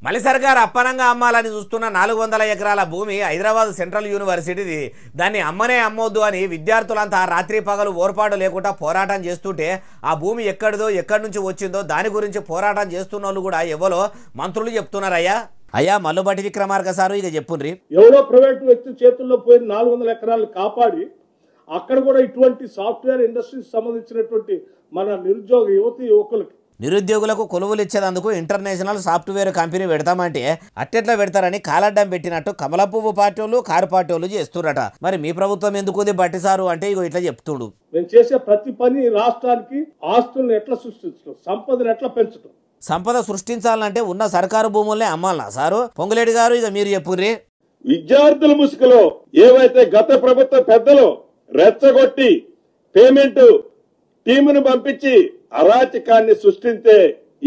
మలి సర్కార్ అప్పనంగా అమ్మాలని చూస్తున్న 400 ఎకరాల భూమి హైదరాబాద్ సెంట్రల్ యూనివర్సిటీది. దాన్ని అమ్మనే అమ్మొద్దు అని విద్యార్థులంతా రాత్రి పగలు ఓర్పాటు లేకుండా పోరాటం చేస్తుంటే ఆ భూమి ఎక్కడిదో ఎక్కడి నుంచి వచ్చిందో దాని గురించి పోరాటం చేస్తున్న వాళ్ళు కూడా ఎవరో మంత్రులు చెప్తున్నారయ్యా. అయ్యా మల్లుబట్టి విక్రమార్క సారు ఇక చెప్పుండ్రి. ఎవరో ప్రైవేట్ వ్యక్తి చేతుల్లో పోయిన 400 ఎకరాలు కాపాడి అక్కడ కూడా ఇటువంటి సాఫ్ట్వేర్ ఇండస్ట్రీకి సంబంధించినటువంటి మన నిరుద్యోగ యువకులకి నిరుద్యోగులకు కొలువులు ఇచ్చేందుకు ఇంటర్నేషనల్ సాఫ్ట్వేర్ కంపెనీ పెడతామంటే అట్టెట్లా పెడతారని కాలడ్డం పెట్టినట్టు కమల పువ్వు పార్టీ వాళ్ళు కారు పార్టీ వాళ్ళు చేస్తురట. మరి మీ ప్రభుత్వం ఎందుకుంది బట్టి సారు అంటే ఇగో ఇట్లా చెప్తుడు. మేము చేసే ప్రతి పని రాష్ట్రానికి ఆస్తులను ఎట్లా సృష్టించడం, సంపదను ఎట్లా పెంచడం. సంపద సృష్టించాలంటే ఉన్న సర్కారు భూముల్నే అమ్మాలనా సారు? పొంగులేటి గారు ఇక మీరు చెప్పుర్రి. విద్యార్థుల ముసుగులో ఏవైతే గత ప్రభుత్వ పెద్దలు రెచ్చగొట్టి పేమెంట్ టీమును పంపించి అరాచకాన్ని సృష్టించే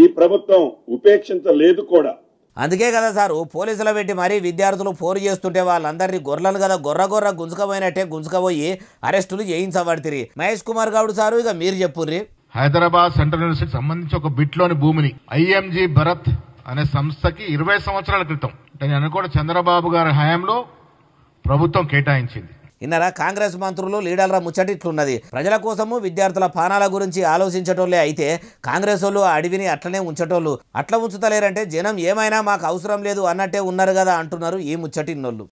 ఈ ప్రభుత్వం ఉపేక్షించలేదు కూడా. అందుకే కదా సారు పోలీసులు పెట్టి మరీ విద్యార్థులు పోరు చేస్తుంటే వాళ్ళందరినీ గొర్రెలను కదా గొర్ర గుంజుకపోయినట్టే గుంజుకపోయి అరెస్టులు చేయించబడితిరి. మహేష్ కుమార్ గౌడ్ సారు ఇక మీరు చెప్పుర్రి. హైదరాబాద్ సెంట్రల్ యూనివర్సిటీకి సంబంధించి ఒక బిట్లోని భూమిని ఐఎంజీ భరత్ అనే సంస్థకి 20 సంవత్సరాల క్రితం నేను కూడా చంద్రబాబు గారి హయాంలో ప్రభుత్వం కేటాయించింది. ఇన్నరా కాంగ్రెస్ మంత్రులు లీడర్ల ముచ్చటిట్లున్నది. ప్రజల కోసము విద్యార్థుల పానాల గురించి ఆలోచించటోళ్లే అయితే కాంగ్రెస్ వాళ్ళు అడవిని అట్లనే ఉంచటోళ్ళు. అట్లా ఉంచుతలేరంటే జనం ఏమైనా మాకు అవసరం లేదు అన్నట్టే ఉన్నారు కదా అంటున్నారు ఈ ముచ్చటిన్నోళ్ళు.